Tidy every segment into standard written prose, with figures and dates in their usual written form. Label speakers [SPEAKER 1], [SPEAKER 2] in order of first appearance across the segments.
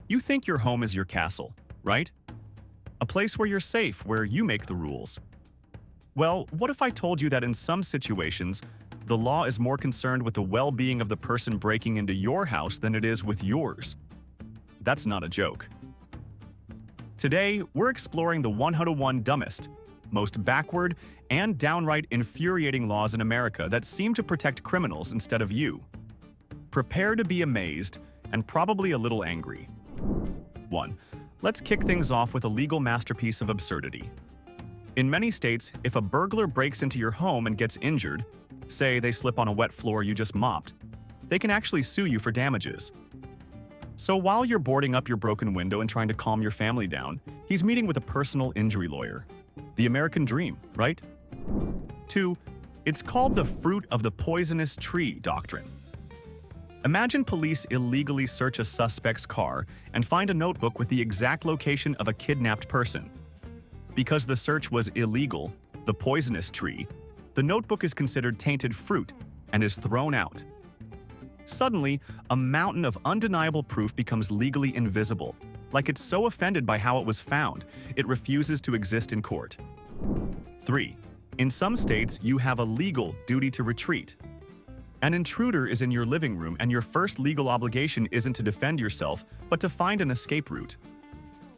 [SPEAKER 1] You think your home is your castle, right? A place where you're safe, where you make the rules. Well, what if I told you that in some situations, the law is more concerned with the well-being of the person breaking into your house than it is with yours? That's not a joke. Today, we're exploring the 101 dumbest, most backward, and downright infuriating laws in America that seem to protect criminals instead of you. Prepare to be amazed and probably a little angry. 1. Let's kick things off with a legal masterpiece of absurdity. In many states, if a burglar breaks into your home and gets injured, say they slip on a wet floor you just mopped, they can actually sue you for damages. So while you're boarding up your broken window and trying to calm your family down, he's meeting with a personal injury lawyer. The American dream, right? 2. It's called the fruit of the poisonous tree doctrine. Imagine police illegally search a suspect's car and find a notebook with the exact location of a kidnapped person. Because the search was illegal, the poisonous tree, the notebook is considered tainted fruit and is thrown out. Suddenly, a mountain of undeniable proof becomes legally invisible, like it's so offended by how it was found, it refuses to exist in court. 3. In some states, you have a legal duty to retreat. An intruder is in your living room and your first legal obligation isn't to defend yourself, but to find an escape route.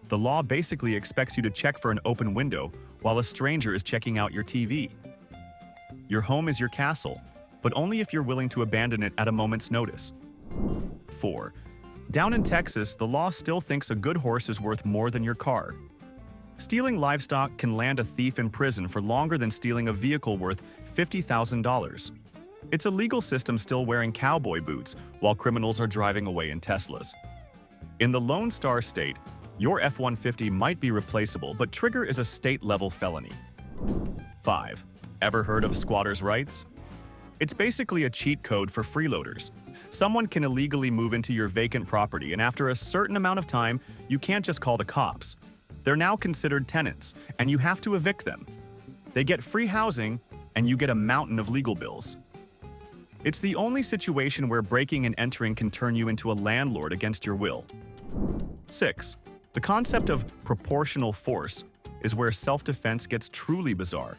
[SPEAKER 1] The law basically expects you to check for an open window while a stranger is checking out your TV. Your home is your castle, but only if you're willing to abandon it at a moment's notice. 4. Down in Texas, the law still thinks a good horse is worth more than your car. Stealing livestock can land a thief in prison for longer than stealing a vehicle worth $50,000. It's a legal system still wearing cowboy boots while criminals are driving away in Teslas. In the Lone Star State, your F-150 might be replaceable, but trigger is a state-level felony. 5. Ever heard of squatters' rights? It's basically a cheat code for freeloaders. Someone can illegally move into your vacant property, and after a certain amount of time, you can't just call the cops. They're now considered tenants, and you have to evict them. They get free housing, and you get a mountain of legal bills. It's the only situation where breaking and entering can turn you into a landlord against your will. 6. The concept of proportional force is where self-defense gets truly bizarre.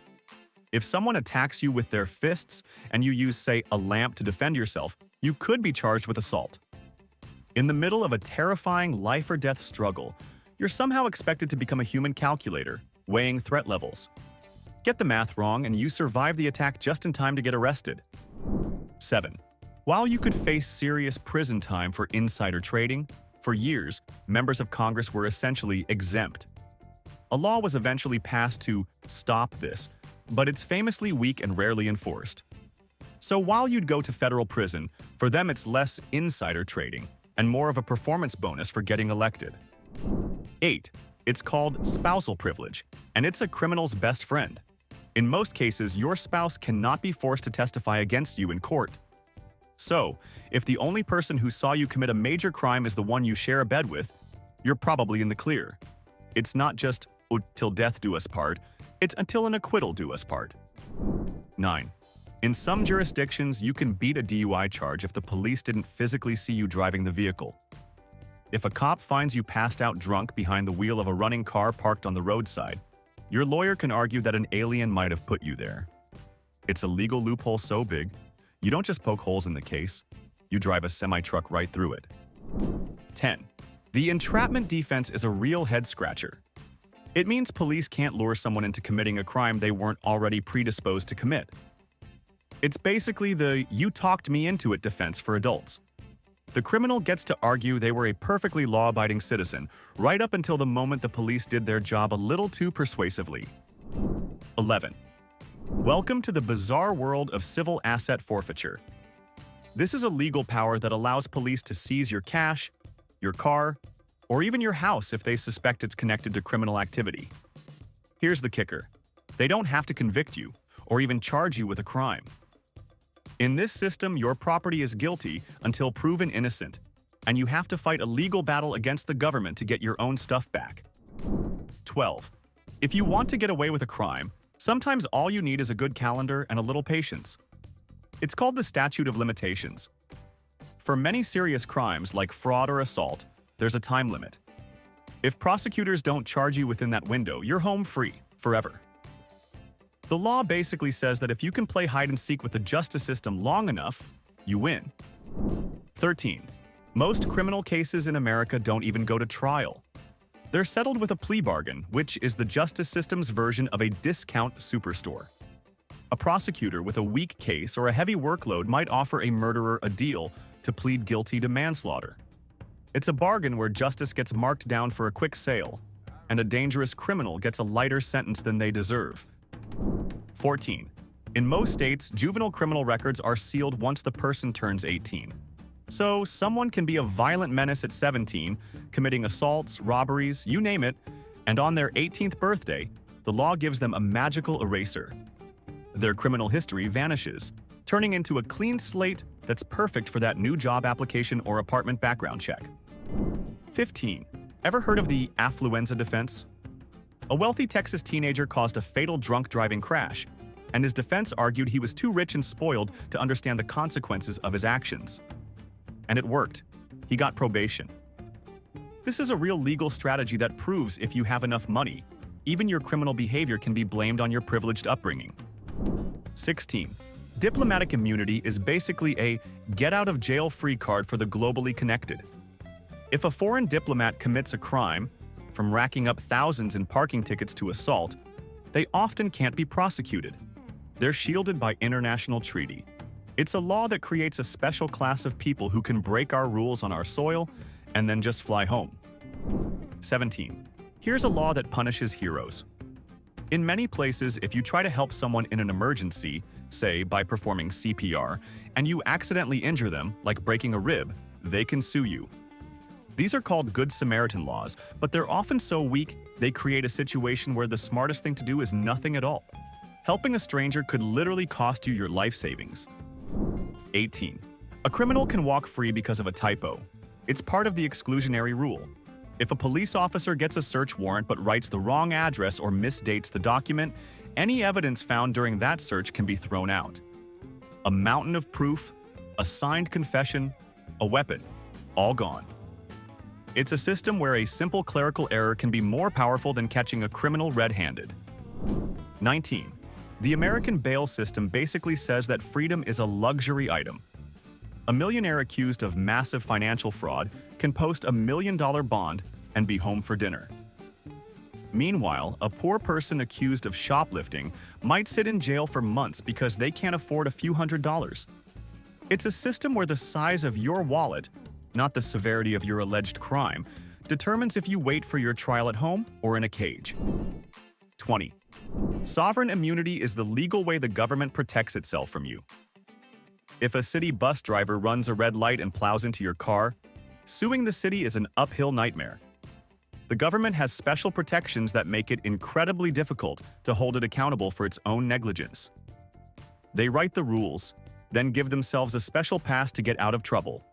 [SPEAKER 1] If someone attacks you with their fists and you use, say, a lamp to defend yourself, you could be charged with assault. In the middle of a terrifying life-or-death struggle, you're somehow expected to become a human calculator, weighing threat levels. Get the math wrong and you survive the attack just in time to get arrested. 7. While you could face serious prison time for insider trading, for years, members of Congress were essentially exempt. A law was eventually passed to stop this, but it's famously weak and rarely enforced. So while you'd go to federal prison, for them it's less insider trading and more of a performance bonus for getting elected. 8. It's called spousal privilege, and it's a criminal's best friend. In most cases, your spouse cannot be forced to testify against you in court. So, if the only person who saw you commit a major crime is the one you share a bed with, you're probably in the clear. It's not just "till death do us part," it's until an acquittal do us part. 9. In some jurisdictions, you can beat a DUI charge if the police didn't physically see you driving the vehicle. If a cop finds you passed out drunk behind the wheel of a running car parked on the roadside, your lawyer can argue that an alien might have put you there. It's a legal loophole so big, you don't just poke holes in the case, you drive a semi-truck right through it. 10. The entrapment defense is a real head-scratcher. It means police can't lure someone into committing a crime they weren't already predisposed to commit. It's basically the "you talked me into it" defense for adults. The criminal gets to argue they were a perfectly law-abiding citizen, right up until the moment the police did their job a little too persuasively. 11. Welcome to the bizarre world of civil asset forfeiture. This is a legal power that allows police to seize your cash, your car, or even your house if they suspect it's connected to criminal activity. Here's the kicker. They don't have to convict you, or even charge you with a crime. In this system, your property is guilty until proven innocent, and you have to fight a legal battle against the government to get your own stuff back. 12. If you want to get away with a crime, sometimes all you need is a good calendar and a little patience. It's called the statute of limitations. For many serious crimes like fraud or assault, there's a time limit. If prosecutors don't charge you within that window, you're home free, forever. The law basically says that if you can play hide and seek with the justice system long enough, you win. 13. Most criminal cases in America don't even go to trial. They're settled with a plea bargain, which is the justice system's version of a discount superstore. A prosecutor with a weak case or a heavy workload might offer a murderer a deal to plead guilty to manslaughter. It's a bargain where justice gets marked down for a quick sale, and a dangerous criminal gets a lighter sentence than they deserve. 14. In most states, juvenile criminal records are sealed once the person turns 18. So, someone can be a violent menace at 17, committing assaults, robberies, you name it, and on their 18th birthday, the law gives them a magical eraser. Their criminal history vanishes, turning into a clean slate that's perfect for that new job application or apartment background check. 15. Ever heard of the affluenza defense? A wealthy Texas teenager caused a fatal drunk driving crash, and his defense argued he was too rich and spoiled to understand the consequences of his actions. And it worked. He got probation. This is a real legal strategy that proves if you have enough money, even your criminal behavior can be blamed on your privileged upbringing. 16. Diplomatic immunity is basically a get-out-of-jail-free card for the globally connected. If a foreign diplomat commits a crime, from racking up thousands in parking tickets to assault, they often can't be prosecuted. They're shielded by international treaty. It's a law that creates a special class of people who can break our rules on our soil and then just fly home. 17. Here's a law that punishes heroes. In many places, if you try to help someone in an emergency, say by performing CPR, and you accidentally injure them, like breaking a rib, they can sue you. These are called Good Samaritan laws, but they're often so weak they create a situation where the smartest thing to do is nothing at all. Helping a stranger could literally cost you your life savings. 18. A criminal can walk free because of a typo. It's part of the exclusionary rule. If a police officer gets a search warrant but writes the wrong address or misdates the document, any evidence found during that search can be thrown out. A mountain of proof, a signed confession, a weapon, all gone. It's a system where a simple clerical error can be more powerful than catching a criminal red-handed. 19. The American bail system basically says that freedom is a luxury item. A millionaire accused of massive financial fraud can post $1 million bond and be home for dinner. Meanwhile, a poor person accused of shoplifting might sit in jail for months because they can't afford a few $100s. It's a system where the size of your wallet, not the severity of your alleged crime, determines if you wait for your trial at home or in a cage. 20. Sovereign immunity is the legal way the government protects itself from you. If a city bus driver runs a red light and plows into your car, suing the city is an uphill nightmare. The government has special protections that make it incredibly difficult to hold it accountable for its own negligence. They write the rules, then give themselves a special pass to get out of trouble.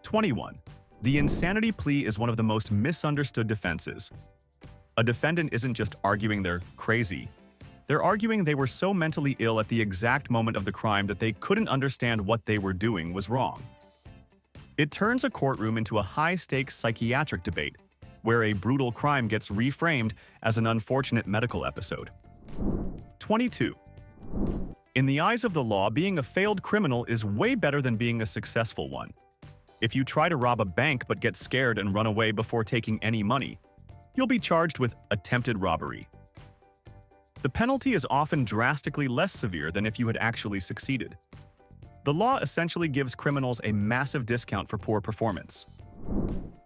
[SPEAKER 1] 21. The insanity plea is one of the most misunderstood defenses. A defendant isn't just arguing they're crazy. They're arguing they were so mentally ill at the exact moment of the crime that they couldn't understand what they were doing was wrong. It turns a courtroom into a high-stakes psychiatric debate, where a brutal crime gets reframed as an unfortunate medical episode. 22. In the eyes of the law, being a failed criminal is way better than being a successful one. If you try to rob a bank but get scared and run away before taking any money, you'll be charged with attempted robbery. The penalty is often drastically less severe than if you had actually succeeded. The law essentially gives criminals a massive discount for poor performance.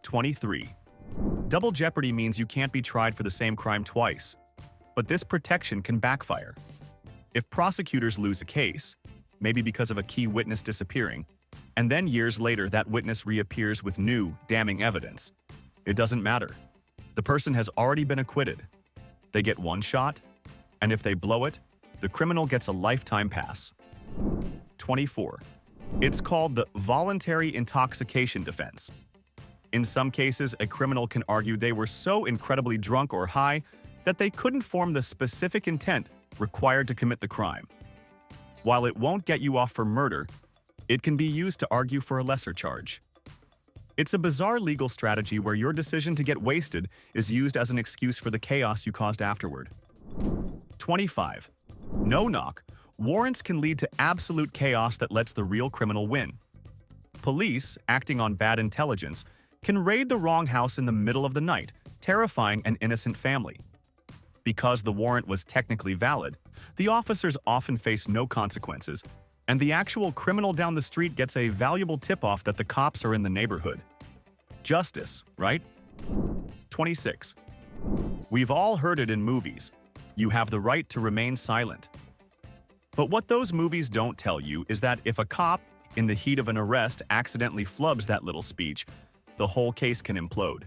[SPEAKER 1] 23. Double jeopardy means you can't be tried for the same crime twice, but this protection can backfire. If prosecutors lose a case, maybe because of a key witness disappearing, and then years later that witness reappears with new, damning evidence, it doesn't matter. The person has already been acquitted. They get one shot, and if they blow it, the criminal gets a lifetime pass. 24. It's called the voluntary intoxication defense. In some cases, a criminal can argue they were so incredibly drunk or high that they couldn't form the specific intent required to commit the crime. While it won't get you off for murder, it can be used to argue for a lesser charge. It's a bizarre legal strategy where your decision to get wasted is used as an excuse for the chaos you caused afterward. 25. No knock. Warrants can lead to absolute chaos that lets the real criminal win. Police, acting on bad intelligence, can raid the wrong house in the middle of the night, terrifying an innocent family. Because the warrant was technically valid, the officers often face no consequences, and the actual criminal down the street gets a valuable tip-off that the cops are in the neighborhood. Justice, right? 26. We've all heard it in movies. You have the right to remain silent. But what those movies don't tell you is that if a cop, in the heat of an arrest, accidentally flubs that little speech, the whole case can implode.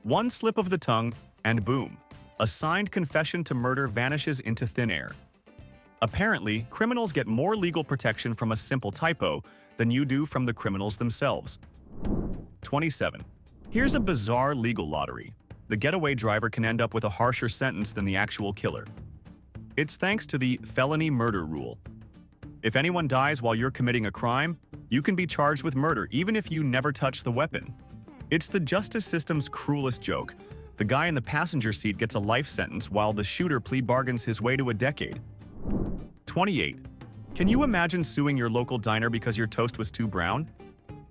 [SPEAKER 1] One slip of the tongue, and boom, a signed confession to murder vanishes into thin air. Apparently, criminals get more legal protection from a simple typo than you do from the criminals themselves. 27. Here's a bizarre legal lottery. The getaway driver can end up with a harsher sentence than the actual killer. It's thanks to the felony murder rule. If anyone dies while you're committing a crime, you can be charged with murder even if you never touch the weapon. It's the justice system's cruelest joke. The guy in the passenger seat gets a life sentence while the shooter plea bargains his way to a decade. 28. Can you imagine suing your local diner because your toast was too brown?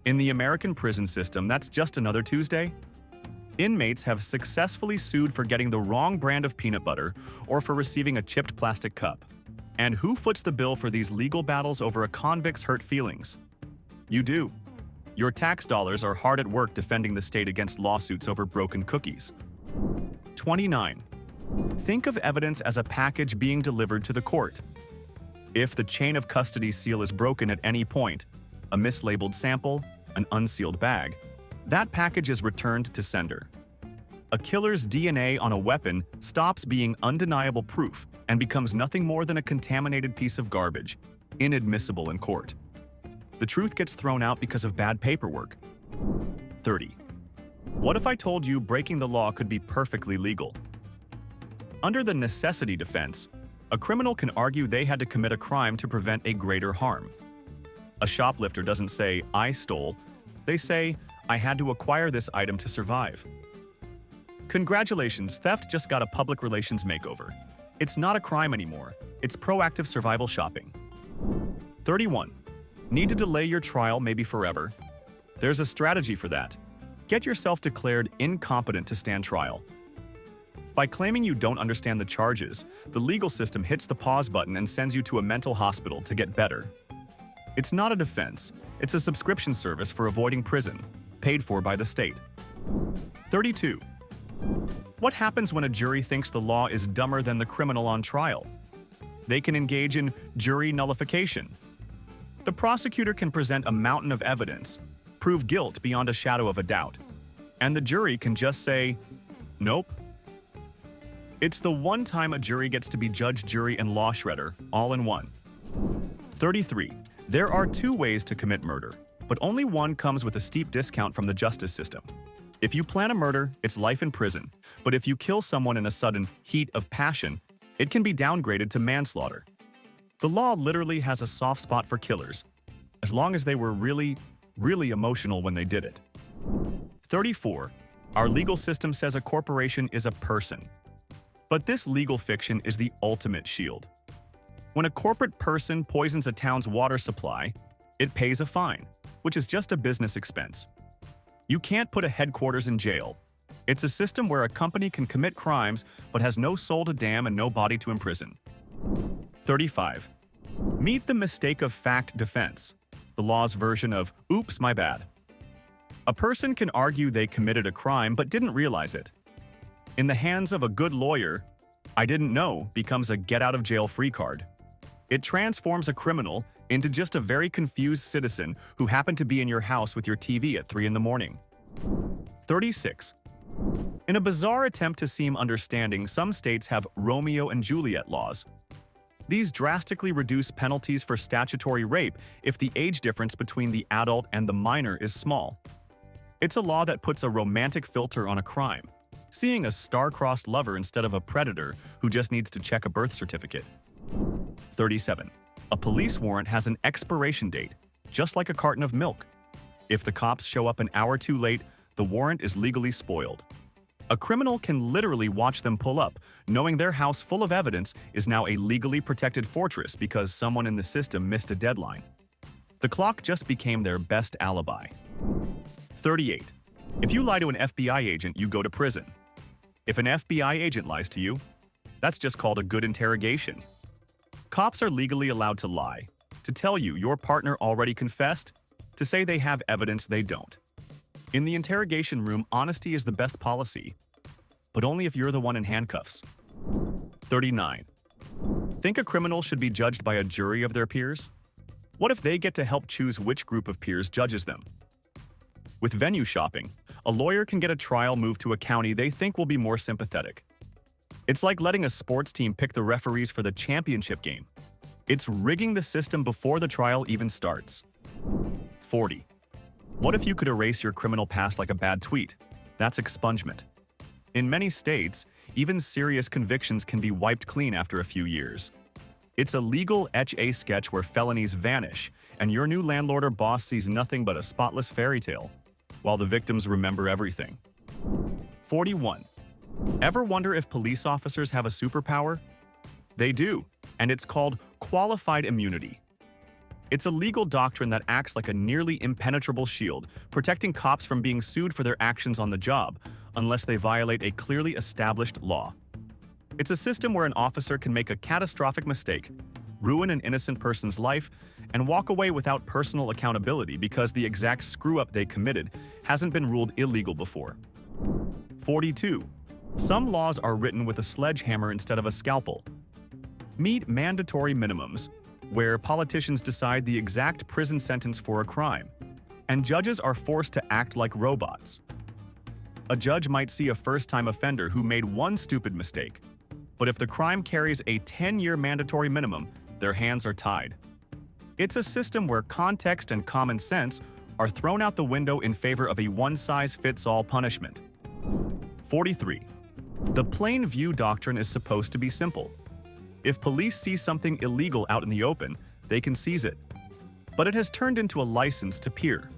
[SPEAKER 1] In the American prison system, that's just another Tuesday. Inmates have successfully sued for getting the wrong brand of peanut butter or for receiving a chipped plastic cup. And who foots the bill for these legal battles over a convict's hurt feelings? You do. Your tax dollars are hard at work defending the state against lawsuits over broken cookies. 29. Think of evidence as a package being delivered to the court. If the chain of custody seal is broken at any point, a mislabeled sample, an unsealed bag, that package is returned to sender. A killer's DNA on a weapon stops being undeniable proof and becomes nothing more than a contaminated piece of garbage, inadmissible in court. The truth gets thrown out because of bad paperwork. 30. What if I told you breaking the law could be perfectly legal? Under the necessity defense, a criminal can argue they had to commit a crime to prevent a greater harm. A shoplifter doesn't say, "I stole." They say, "I had to acquire this item to survive." Congratulations, theft just got a public relations makeover. It's not a crime anymore. It's proactive survival shopping. 31. Need to delay your trial maybe forever? There's a strategy for that. Get yourself declared incompetent to stand trial. By claiming you don't understand the charges, the legal system hits the pause button and sends you to a mental hospital to get better. It's not a defense. It's a subscription service for avoiding prison, paid for by the state. 32. What happens when a jury thinks the law is dumber than the criminal on trial? They can engage in jury nullification. The prosecutor can present a mountain of evidence, prove guilt beyond a shadow of a doubt, and the jury can just say, "Nope." It's the one time a jury gets to be judge, jury, and law shredder, all in one. 33. There are two ways to commit murder, but only one comes with a steep discount from the justice system. If you plan a murder, it's life in prison, but if you kill someone in a sudden heat of passion, it can be downgraded to manslaughter. The law literally has a soft spot for killers, as long as they were really, really emotional when they did it. 34. Our legal system says a corporation is a person. But this legal fiction is the ultimate shield. When a corporate person poisons a town's water supply, it pays a fine, which is just a business expense. You can't put a headquarters in jail. It's a system where a company can commit crimes but has no soul to damn and no body to imprison. 35. Meet the mistake of fact defense, the law's version of "oops, my bad." A person can argue they committed a crime but didn't realize it. In the hands of a good lawyer, "I didn't know" becomes a get-out-of-jail-free card. It transforms a criminal into just a very confused citizen who happened to be in your house with your TV at 3 in the morning. 36. In a bizarre attempt to seem understanding, some states have Romeo and Juliet laws. These drastically reduce penalties for statutory rape if the age difference between the adult and the minor is small. It's a law that puts a romantic filter on a crime, seeing a star-crossed lover instead of a predator who just needs to check a birth certificate. 37. A police warrant has an expiration date, just like a carton of milk. If the cops show up an hour too late, the warrant is legally spoiled. A criminal can literally watch them pull up, knowing their house full of evidence is now a legally protected fortress because someone in the system missed a deadline. The clock just became their best alibi. 38. If you lie to an FBI agent, you go to prison. If an FBI agent lies to you, that's just called a good interrogation. Cops are legally allowed to lie, to tell you your partner already confessed, to say they have evidence they don't. In the interrogation room, honesty is the best policy, but only if you're the one in handcuffs. 39. Think a criminal should be judged by a jury of their peers? What if they get to help choose which group of peers judges them? With venue shopping, a lawyer can get a trial moved to a county they think will be more sympathetic. It's like letting a sports team pick the referees for the championship game. It's rigging the system before the trial even starts. 40. What if you could erase your criminal past like a bad tweet? That's expungement. In many states, even serious convictions can be wiped clean after a few years. It's a legal etch-a-sketch where felonies vanish, and your new landlord or boss sees nothing but a spotless fairy tale, while the victims remember everything. 41. Ever wonder if police officers have a superpower? They do, and it's called qualified immunity. It's a legal doctrine that acts like a nearly impenetrable shield, protecting cops from being sued for their actions on the job, unless they violate a clearly established law. It's a system where an officer can make a catastrophic mistake, ruin an innocent person's life, and walk away without personal accountability because the exact screw-up they committed hasn't been ruled illegal before. 42. Some laws are written with a sledgehammer instead of a scalpel. Meet mandatory minimums, where politicians decide the exact prison sentence for a crime, and judges are forced to act like robots. A judge might see a first-time offender who made one stupid mistake, but if the crime carries a 10-year mandatory minimum, their hands are tied. It's a system where context and common sense are thrown out the window in favor of a one-size-fits-all punishment. 43. The plain view doctrine is supposed to be simple. If police see something illegal out in the open, they can seize it. But it has turned into a license to peer.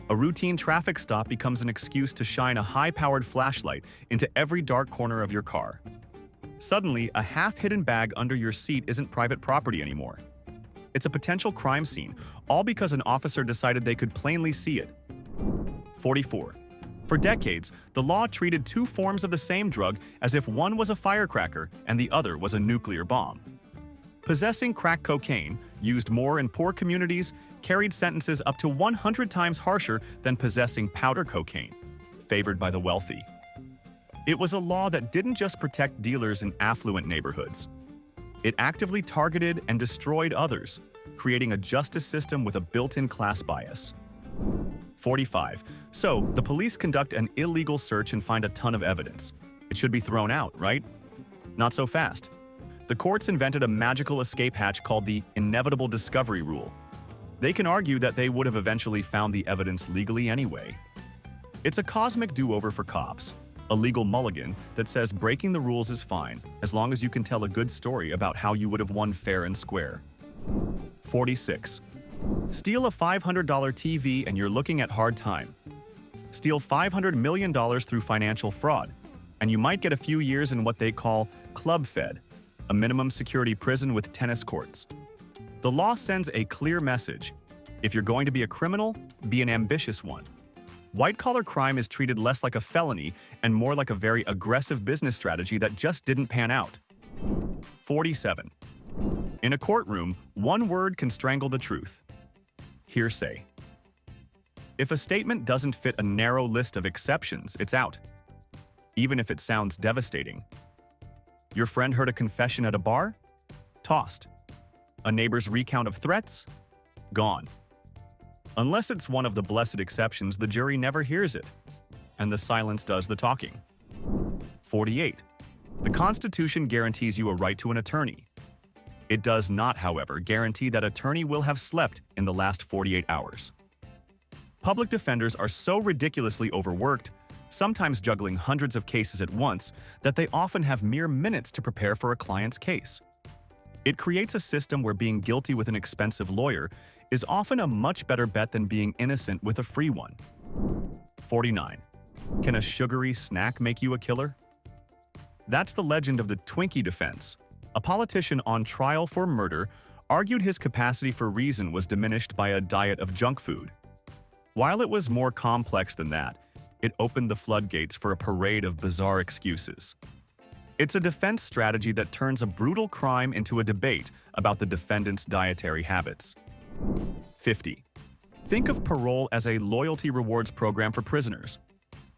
[SPEAKER 1] A routine traffic stop becomes an excuse to shine a high-powered flashlight into every dark corner of your car. Suddenly, a half-hidden bag under your seat isn't private property anymore. It's a potential crime scene, all because an officer decided they could plainly see it. 44. For decades, the law treated two forms of the same drug as if one was a firecracker and the other was a nuclear bomb. Possessing crack cocaine, used more in poor communities, carried sentences up to 100 times harsher than possessing powder cocaine, favored by the wealthy. It was a law that didn't just protect dealers in affluent neighborhoods. It actively targeted and destroyed others, creating a justice system with a built-in class bias. 45. So, the police conduct an illegal search and find a ton of evidence. It should be thrown out, right? Not so fast. The courts invented a magical escape hatch called the inevitable discovery rule. They can argue that they would have eventually found the evidence legally anyway. It's a cosmic do-over for cops, a legal mulligan that says breaking the rules is fine, as long as you can tell a good story about how you would have won fair and square. 46. Steal a $500 TV and you're looking at hard time. Steal $500 million through financial fraud, and you might get a few years in what they call Club Fed, a minimum security prison with tennis courts. The law sends a clear message. If you're going to be a criminal, be an ambitious one. White-collar crime is treated less like a felony and more like a very aggressive business strategy that just didn't pan out. 47. In a courtroom, one word can strangle the truth. Hearsay. If a statement doesn't fit a narrow list of exceptions, it's out, even if it sounds devastating. Your friend heard a confession at a bar? Tossed. A neighbor's recount of threats? Gone. Unless it's one of the blessed exceptions, the jury never hears it, and the silence does the talking. 48. The Constitution guarantees you a right to an attorney. It does not, however, guarantee that attorney will have slept in the last 48 hours. Public defenders are so ridiculously overworked, sometimes juggling hundreds of cases at once, that they often have mere minutes to prepare for a client's case. It creates a system where being guilty with an expensive lawyer is often a much better bet than being innocent with a free one. 49. Can a sugary snack make you a killer? That's the legend of the Twinkie defense. A politician on trial for murder argued his capacity for reason was diminished by a diet of junk food. While it was more complex than that, it opened the floodgates for a parade of bizarre excuses. It's a defense strategy that turns a brutal crime into a debate about the defendant's dietary habits. 50. Think of parole as a loyalty rewards program for prisoners.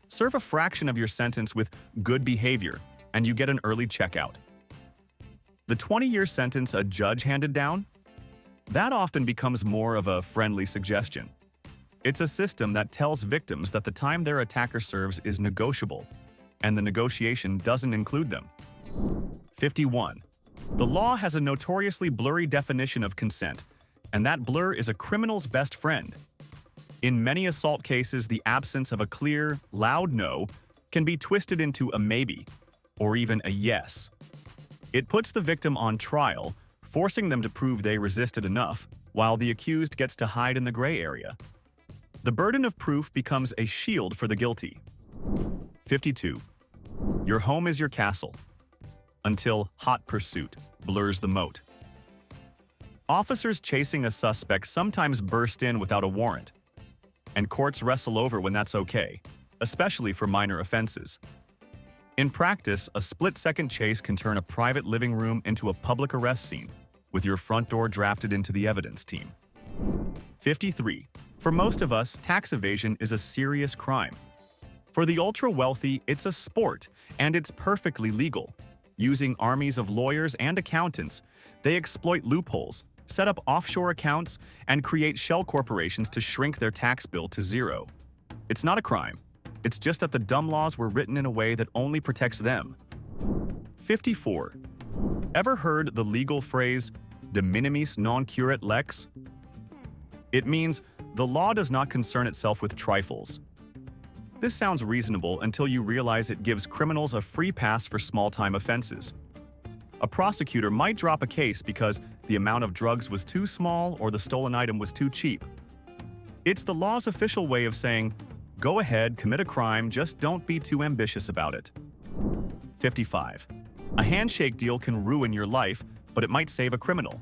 [SPEAKER 1] Serve a fraction of your sentence with good behavior, and you get an early checkout. The 20-year sentence a judge handed down? That often becomes more of a friendly suggestion. It's a system that tells victims that the time their attacker serves is negotiable, and the negotiation doesn't include them. 51. The law has a notoriously blurry definition of consent, and that blur is a criminal's best friend. In many assault cases, the absence of a clear, loud no can be twisted into a maybe, or even a yes. It puts the victim on trial, forcing them to prove they resisted enough, while the accused gets to hide in the gray area. The burden of proof becomes a shield for the guilty. 52. Your home is your castle, until hot pursuit blurs the moat. Officers chasing a suspect sometimes burst in without a warrant, and courts wrestle over when that's okay, especially for minor offenses. In practice, a split-second chase can turn a private living room into a public arrest scene, with your front door drafted into the evidence team. 53. For most of us, tax evasion is a serious crime. For the ultra-wealthy, it's a sport, and it's perfectly legal. Using armies of lawyers and accountants, they exploit loopholes, set up offshore accounts, and create shell corporations to shrink their tax bill to zero. It's not a crime. It's just that the dumb laws were written in a way that only protects them. 54. Ever heard the legal phrase, de minimis non curat lex? It means the law does not concern itself with trifles. This sounds reasonable until you realize it gives criminals a free pass for small-time offenses. A prosecutor might drop a case because the amount of drugs was too small or the stolen item was too cheap. It's the law's official way of saying, go ahead, commit a crime, just don't be too ambitious about it. 55. A handshake deal can ruin your life, but it might save a criminal.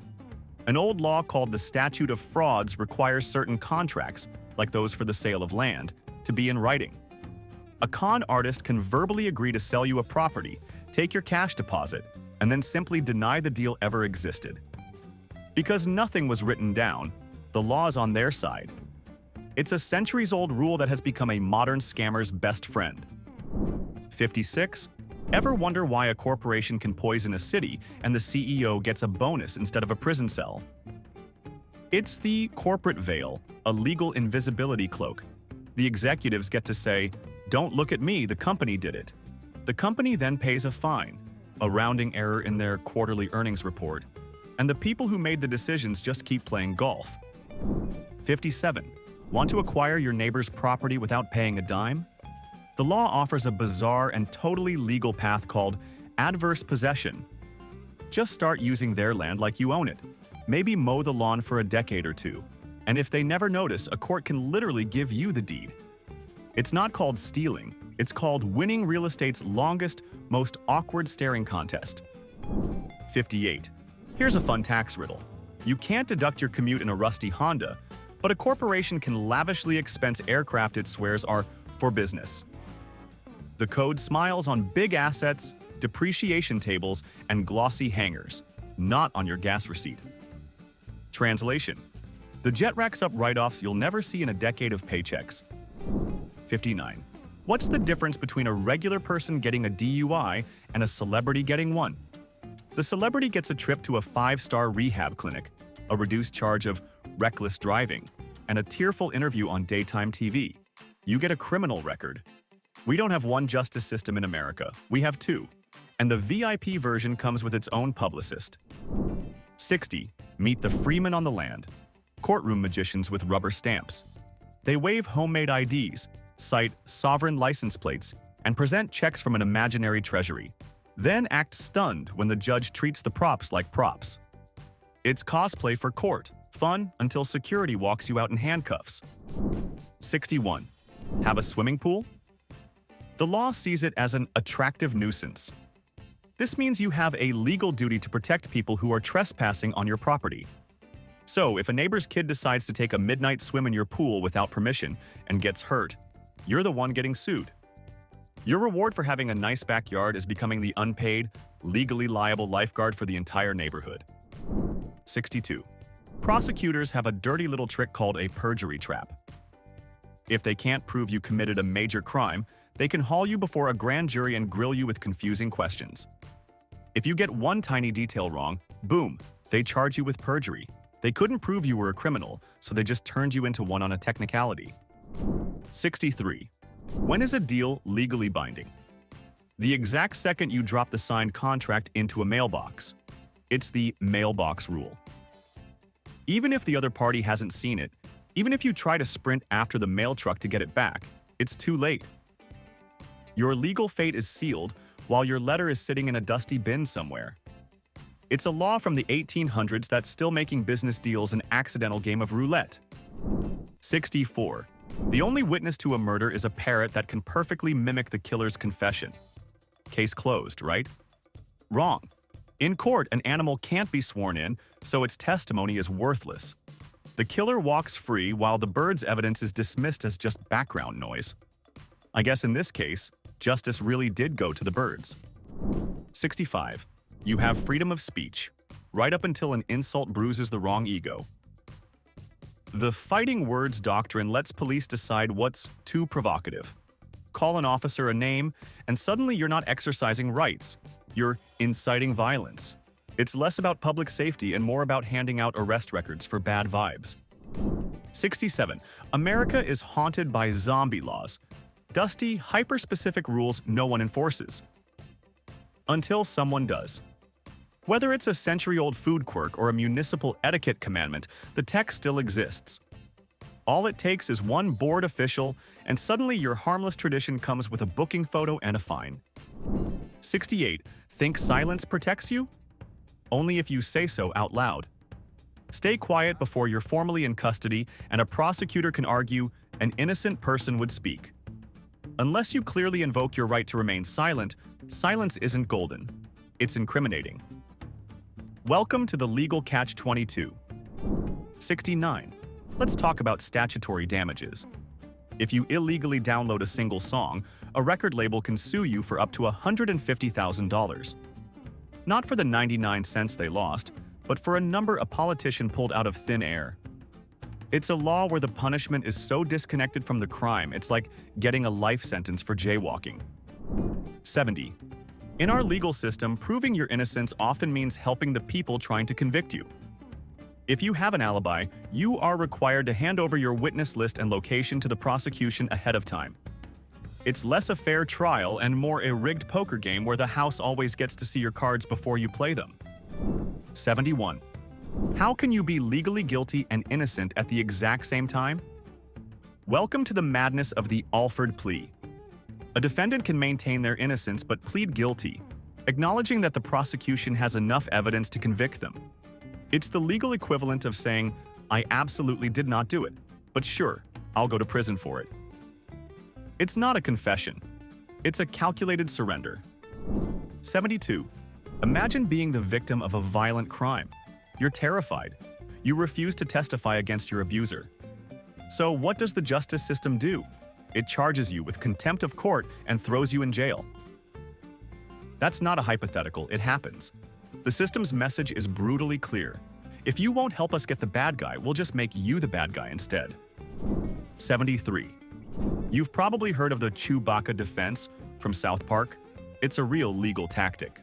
[SPEAKER 1] An old law called the Statute of Frauds requires certain contracts, like those for the sale of land, to be in writing. A con artist can verbally agree to sell you a property, take your cash deposit, and then simply deny the deal ever existed. Because nothing was written down, the law is on their side. It's a centuries-old rule that has become a modern scammer's best friend. 56. Ever wonder why a corporation can poison a city and the CEO gets a bonus instead of a prison cell? It's the corporate veil, a legal invisibility cloak. The executives get to say, "Don't look at me, the company did it." The company then pays a fine, a rounding error in their quarterly earnings report, and the people who made the decisions just keep playing golf. 57. Want to acquire your neighbor's property without paying a dime? The law offers a bizarre and totally legal path called adverse possession. Just start using their land like you own it. Maybe mow the lawn for a decade or two, and if they never notice, a court can literally give you the deed. It's not called stealing, it's called winning real estate's longest, most awkward staring contest. 58. Here's a fun tax riddle. You can't deduct your commute in a rusty Honda, but a corporation can lavishly expense aircraft it swears are for business. The code smiles on big assets, depreciation tables, and glossy hangers, not on your gas receipt. Translation: the jet racks up write-offs you'll never see in a decade of paychecks. 59. What's the difference between a regular person getting a DUI and a celebrity getting one? The celebrity gets a trip to a 5-star rehab clinic, a reduced charge of reckless driving, and a tearful interview on daytime TV. You get a criminal record. We don't have one justice system in America, we have two. And the VIP version comes with its own publicist. 60. Meet the freemen on the land. Courtroom magicians with rubber stamps. They wave homemade IDs, cite sovereign license plates, and present checks from an imaginary treasury. Then act stunned when the judge treats the props like props. It's cosplay for court, fun until security walks you out in handcuffs. 61. Have a swimming pool? The law sees it as an attractive nuisance. This means you have a legal duty to protect people who are trespassing on your property. So, if a neighbor's kid decides to take a midnight swim in your pool without permission and gets hurt, you're the one getting sued. Your reward for having a nice backyard is becoming the unpaid, legally liable lifeguard for the entire neighborhood. 62. Prosecutors have a dirty little trick called a perjury trap. If they can't prove you committed a major crime, they can haul you before a grand jury and grill you with confusing questions. If you get one tiny detail wrong, boom, they charge you with perjury. They couldn't prove you were a criminal, so they just turned you into one on a technicality. 63. When is a deal legally binding? The exact second you drop the signed contract into a mailbox. It's the mailbox rule. Even if the other party hasn't seen it, even if you try to sprint after the mail truck to get it back, it's too late. Your legal fate is sealed while your letter is sitting in a dusty bin somewhere. It's a law from the 1800s that's still making business deals an accidental game of roulette. 64. The only witness to a murder is a parrot that can perfectly mimic the killer's confession. Case closed, right? Wrong. In court, an animal can't be sworn in, so its testimony is worthless. The killer walks free while the bird's evidence is dismissed as just background noise. I guess in this case, justice really did go to the birds. 65. You have freedom of speech, right up until an insult bruises the wrong ego. The fighting words doctrine lets police decide what's too provocative. Call an officer a name, and suddenly you're not exercising rights. You're inciting violence. It's less about public safety and more about handing out arrest records for bad vibes. 67. America is haunted by zombie laws. Dusty, hyper-specific rules no one enforces. Until someone does. Whether it's a century-old food quirk or a municipal etiquette commandment, the tech still exists. All it takes is one bored official, and suddenly your harmless tradition comes with a booking photo and a fine. 68. Think silence protects you? Only if you say so out loud. Stay quiet before you're formally in custody, and a prosecutor can argue an innocent person would speak. Unless you clearly invoke your right to remain silent, silence isn't golden. It's incriminating. Welcome to the legal catch-22. 69. Let's talk about statutory damages. If you illegally download a single song, a record label can sue you for up to $150,000. Not for the 99 cents they lost, but for a number a politician pulled out of thin air. It's a law where the punishment is so disconnected from the crime, it's like getting a life sentence for jaywalking. 70. In our legal system, proving your innocence often means helping the people trying to convict you. If you have an alibi, you are required to hand over your witness list and location to the prosecution ahead of time. It's less a fair trial and more a rigged poker game where the house always gets to see your cards before you play them. 71. How can you be legally guilty and innocent at the exact same time? Welcome to the madness of the Alford plea. A defendant can maintain their innocence but plead guilty, acknowledging that the prosecution has enough evidence to convict them. It's the legal equivalent of saying, I absolutely did not do it, but sure, I'll go to prison for it. It's not a confession. It's a calculated surrender. 72. Imagine being the victim of a violent crime. You're terrified. You refuse to testify against your abuser. So what does the justice system do? It charges you with contempt of court and throws you in jail. That's not a hypothetical, it happens. The system's message is brutally clear. If you won't help us get the bad guy, we'll just make you the bad guy instead. 73. You've probably heard of the Chewbacca defense from South Park. It's a real legal tactic.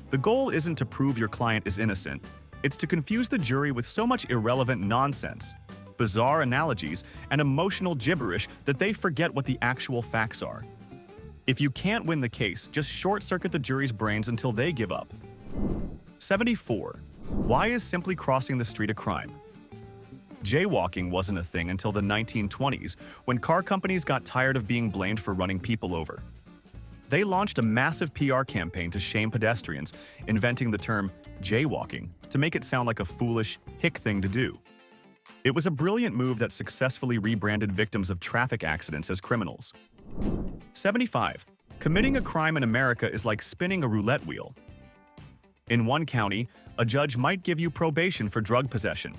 [SPEAKER 1] The goal isn't to prove your client is innocent, it's to confuse the jury with so much irrelevant nonsense, bizarre analogies, and emotional gibberish that they forget what the actual facts are. If you can't win the case, just short-circuit the jury's brains until they give up. 74. Why is simply crossing the street a crime? Jaywalking wasn't a thing until the 1920s, when car companies got tired of being blamed for running people over. They launched a massive PR campaign to shame pedestrians, inventing the term jaywalking to make it sound like a foolish, hick thing to do. It was a brilliant move that successfully rebranded victims of traffic accidents as criminals. 75. Committing a crime in America is like spinning a roulette wheel. In one county, a judge might give you probation for drug possession.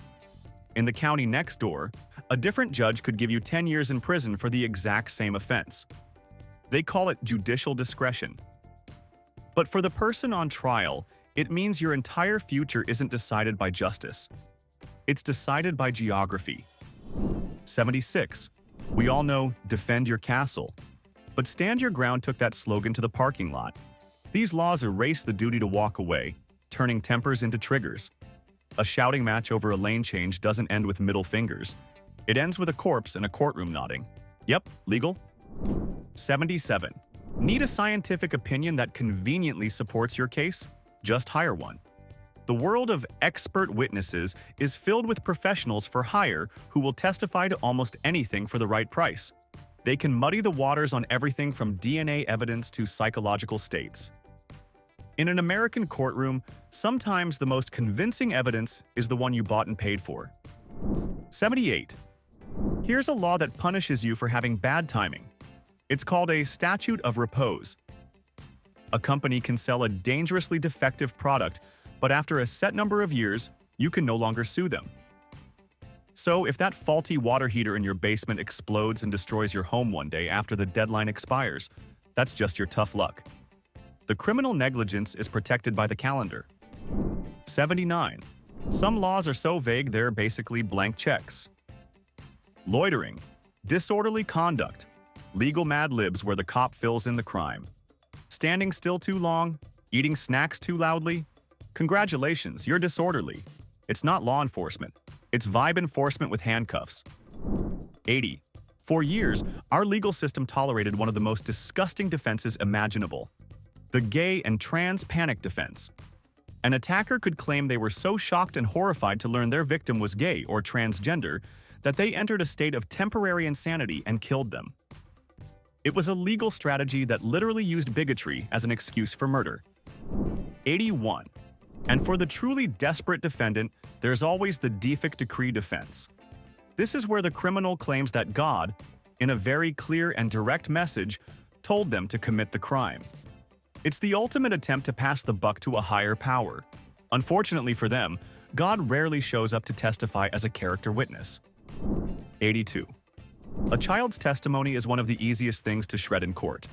[SPEAKER 1] In the county next door, a different judge could give you 10 years in prison for the exact same offense. They call it judicial discretion. But for the person on trial, it means your entire future isn't decided by justice. It's decided by geography. 76. We all know defend your castle. But stand your ground took that slogan to the parking lot. These laws erase the duty to walk away, turning tempers into triggers. A shouting match over a lane change doesn't end with middle fingers. It ends with a corpse in a courtroom nodding. Yep, legal. 77. Need a scientific opinion that conveniently supports your case? Just hire one. The world of expert witnesses is filled with professionals for hire who will testify to almost anything for the right price. They can muddy the waters on everything from DNA evidence to psychological states. In an American courtroom, sometimes the most convincing evidence is the one you bought and paid for. 78. Here's a law that punishes you for having bad timing. It's called a statute of repose. A company can sell a dangerously defective product, but after a set number of years, you can no longer sue them. So if that faulty water heater in your basement explodes and destroys your home one day after the deadline expires, that's just your tough luck. The criminal negligence is protected by the calendar. 79. Some laws are so vague they're basically blank checks. Loitering, disorderly conduct, legal mad libs where the cop fills in the crime. Standing still too long, eating snacks too loudly. Congratulations, you're disorderly. It's not law enforcement. It's vibe enforcement with handcuffs. 80. For years, our legal system tolerated one of the most disgusting defenses imaginable: the gay and trans panic defense. An attacker could claim they were so shocked and horrified to learn their victim was gay or transgender that they entered a state of temporary insanity and killed them. It was a legal strategy that literally used bigotry as an excuse for murder. 81. And for the truly desperate defendant, there's always the defect decree defense. This is where the criminal claims that God, in a very clear and direct message, told them to commit the crime. It's the ultimate attempt to pass the buck to a higher power. Unfortunately for them, God rarely shows up to testify as a character witness. 82. A child's testimony is one of the easiest things to shred in court.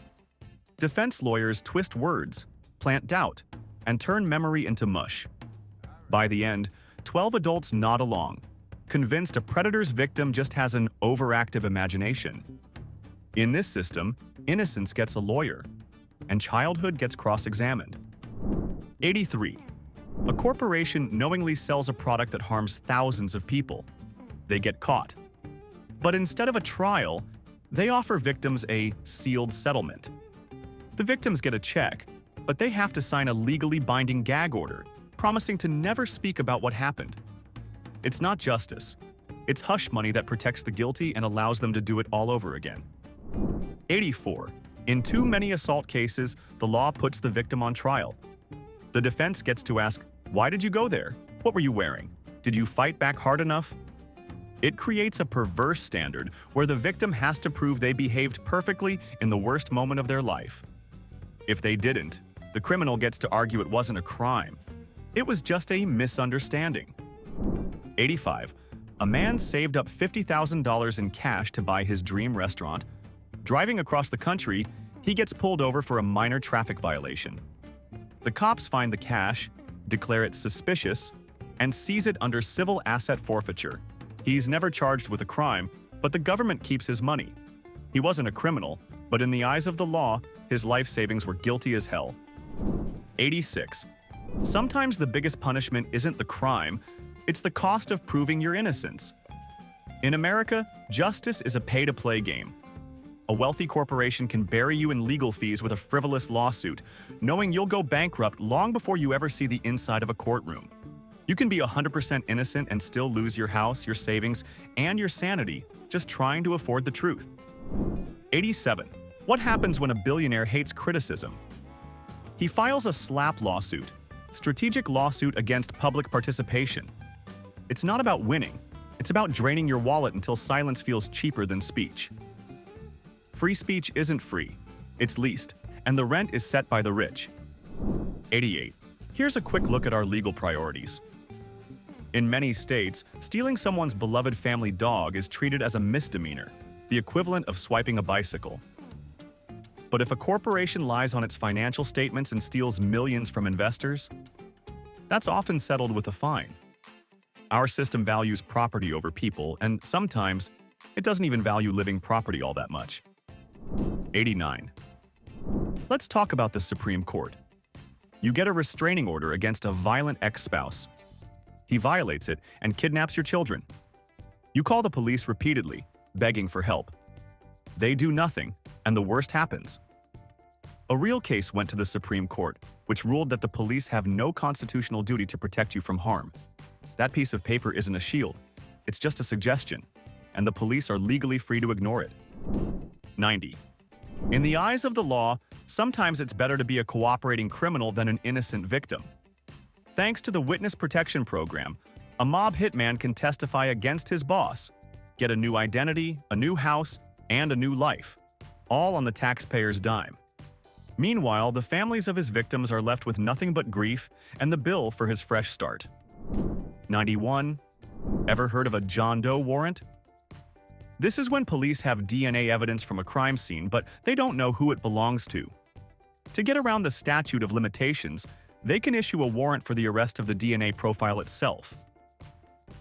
[SPEAKER 1] Defense lawyers twist words, plant doubt, and turn memory into mush. By the end, 12 adults nod along, convinced a predator's victim just has an overactive imagination. In this system, innocence gets a lawyer, and childhood gets cross-examined. 83. A corporation knowingly sells a product that harms thousands of people. They get caught. But instead of a trial, they offer victims a sealed settlement. The victims get a check, but they have to sign a legally binding gag order, promising to never speak about what happened. It's not justice. It's hush money that protects the guilty and allows them to do it all over again. 84. In too many assault cases, the law puts the victim on trial. The defense gets to ask, why did you go there? What were you wearing? Did you fight back hard enough? It creates a perverse standard where the victim has to prove they behaved perfectly in the worst moment of their life. If they didn't, the criminal gets to argue it wasn't a crime. It was just a misunderstanding. 85. A man saved up $50,000 in cash to buy his dream restaurant. Driving across the country, he gets pulled over for a minor traffic violation. The cops find the cash, declare it suspicious, and seize it under civil asset forfeiture. He's never charged with a crime, but the government keeps his money. He wasn't a criminal, but in the eyes of the law, his life savings were guilty as hell. 86. Sometimes the biggest punishment isn't the crime, it's the cost of proving your innocence. In America, justice is a pay-to-play game. A wealthy corporation can bury you in legal fees with a frivolous lawsuit, knowing you'll go bankrupt long before you ever see the inside of a courtroom. You can be 100% innocent and still lose your house, your savings, and your sanity just trying to afford the truth. 87. What happens when a billionaire hates criticism? He files a SLAP lawsuit, strategic lawsuit against public participation. It's not about winning. It's about draining your wallet until silence feels cheaper than speech. Free speech isn't free. It's leased, and the rent is set by the rich. 88. Here's a quick look at our legal priorities. In many states, stealing someone's beloved family dog is treated as a misdemeanor, the equivalent of swiping a bicycle. But if a corporation lies on its financial statements and steals millions from investors, that's often settled with a fine. Our system values property over people, and sometimes it doesn't even value living property all that much. 89. Let's talk about the Supreme Court. You get a restraining order against a violent ex-spouse. He violates it and kidnaps your children. You call the police repeatedly, begging for help. They do nothing, and the worst happens. A real case went to the Supreme Court, which ruled that the police have no constitutional duty to protect you from harm. That piece of paper isn't a shield, it's just a suggestion, and the police are legally free to ignore it. 90. In the eyes of the law, sometimes it's better to be a cooperating criminal than an innocent victim. Thanks to the Witness Protection Program, a mob hitman can testify against his boss, get a new identity, a new house, and a new life, all on the taxpayer's dime. Meanwhile, the families of his victims are left with nothing but grief and the bill for his fresh start. 91. Ever heard of a John Doe warrant? This is when police have DNA evidence from a crime scene, but they don't know who it belongs to. To get around the statute of limitations, they can issue a warrant for the arrest of the DNA profile itself.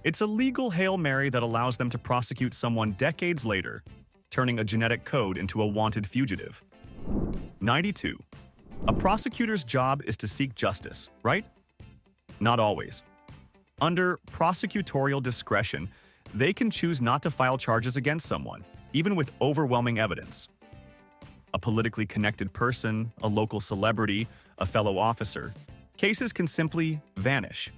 [SPEAKER 1] It's a legal Hail Mary that allows them to prosecute someone decades later, turning a genetic code into a wanted fugitive. 92. A prosecutor's job is to seek justice, right? Not always. Under prosecutorial discretion, they can choose not to file charges against someone, even with overwhelming evidence. A politically connected person, a local celebrity, a fellow officer, cases can simply vanish.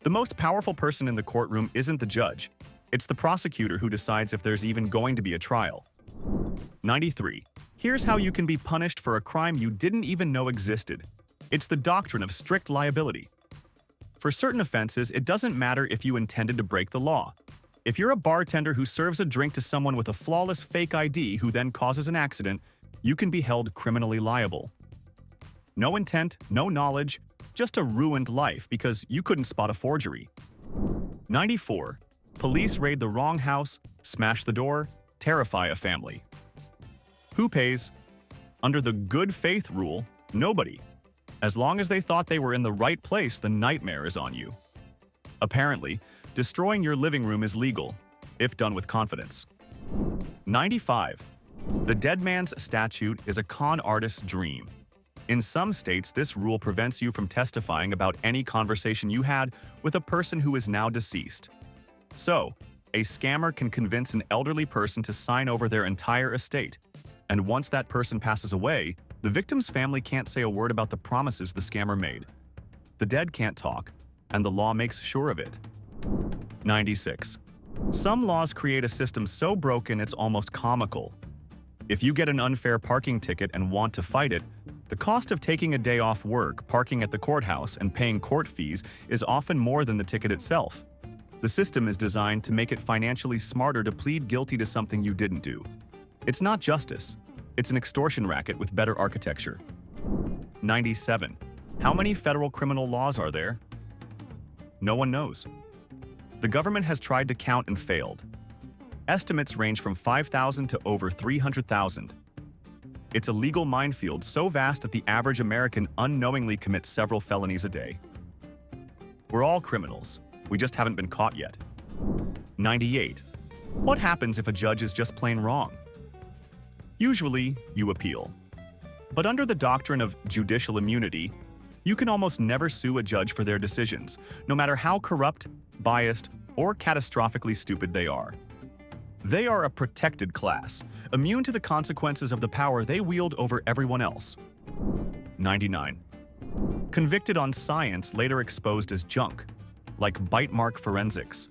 [SPEAKER 1] The most powerful person in the courtroom isn't the judge. It's the prosecutor who decides if there's even going to be a trial. 93. Here's how you can be punished for a crime you didn't even know existed. It's the doctrine of strict liability. For certain offenses, it doesn't matter if you intended to break the law. If you're a bartender who serves a drink to someone with a flawless fake ID who then causes an accident, you can be held criminally liable. No intent, no knowledge, just a ruined life because you couldn't spot a forgery. 94. Police raid the wrong house, smash the door, terrify a family. Who pays? Under the good faith rule, nobody. As long as they thought they were in the right place, the nightmare is on you. Apparently, destroying your living room is legal, if done with confidence. 95. The dead man's statute is a con artist's dream. In some states, this rule prevents you from testifying about any conversation you had with a person who is now deceased. So, a scammer can convince an elderly person to sign over their entire estate, and once that person passes away, the victim's family can't say a word about the promises the scammer made. The dead can't talk, and the law makes sure of it. 96. Some laws create a system so broken it's almost comical. If you get an unfair parking ticket and want to fight it, the cost of taking a day off work, parking at the courthouse, and paying court fees is often more than the ticket itself. The system is designed to make it financially smarter to plead guilty to something you didn't do. It's not justice. It's an extortion racket with better architecture. 97. How many federal criminal laws are there? No one knows. The government has tried to count and failed. Estimates range from 5,000 to over 300,000. It's a legal minefield so vast that the average American unknowingly commits several felonies a day. We're all criminals. We just haven't been caught yet. 98. What happens if a judge is just plain wrong? Usually, you appeal. But under the doctrine of judicial immunity, you can almost never sue a judge for their decisions, no matter how corrupt, biased, or catastrophically stupid they are. They are a protected class, immune to the consequences of the power they wield over everyone else. 99. Convicted on science later exposed as junk, like bite mark forensics.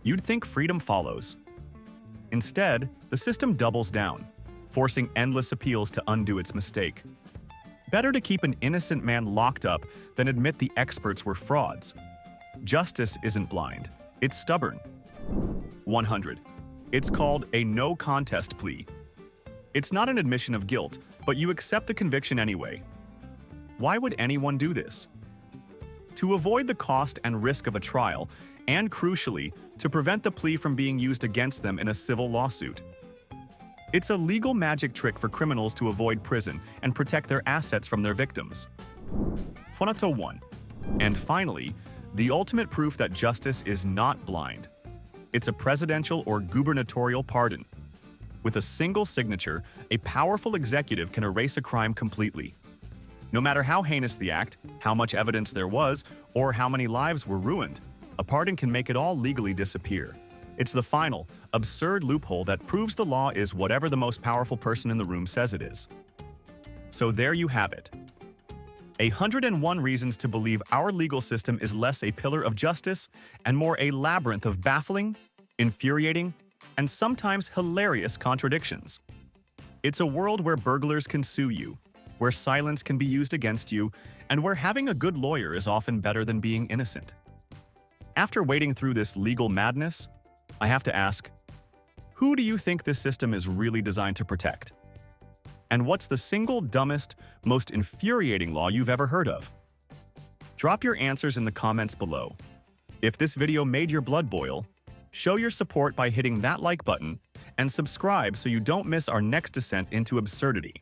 [SPEAKER 1] You'd think freedom follows. Instead, the system doubles down, forcing endless appeals to undo its mistake. Better to keep an innocent man locked up than admit the experts were frauds. Justice isn't blind, it's stubborn. 100. It's called a no contest plea. It's not an admission of guilt, but you accept the conviction anyway. Why would anyone do this? To avoid the cost and risk of a trial, and crucially, to prevent the plea from being used against them in a civil lawsuit. It's a legal magic trick for criminals to avoid prison and protect their assets from their victims. 101. And finally, the ultimate proof that justice is not blind. It's a presidential or gubernatorial pardon. With a single signature, a powerful executive can erase a crime completely. No matter how heinous the act, how much evidence there was, or how many lives were ruined, a pardon can make it all legally disappear. It's the final, absurd loophole that proves the law is whatever the most powerful person in the room says it is. So there you have it. 101 reasons to believe our legal system is less a pillar of justice and more a labyrinth of baffling, infuriating, and sometimes hilarious contradictions. It's a world where burglars can sue you, where silence can be used against you, and where having a good lawyer is often better than being innocent. After wading through this legal madness, I have to ask, who do you think this system is really designed to protect? And what's the single dumbest, most infuriating law you've ever heard of? Drop your answers in the comments below. If this video made your blood boil, show your support by hitting that like button and subscribe so you don't miss our next descent into absurdity.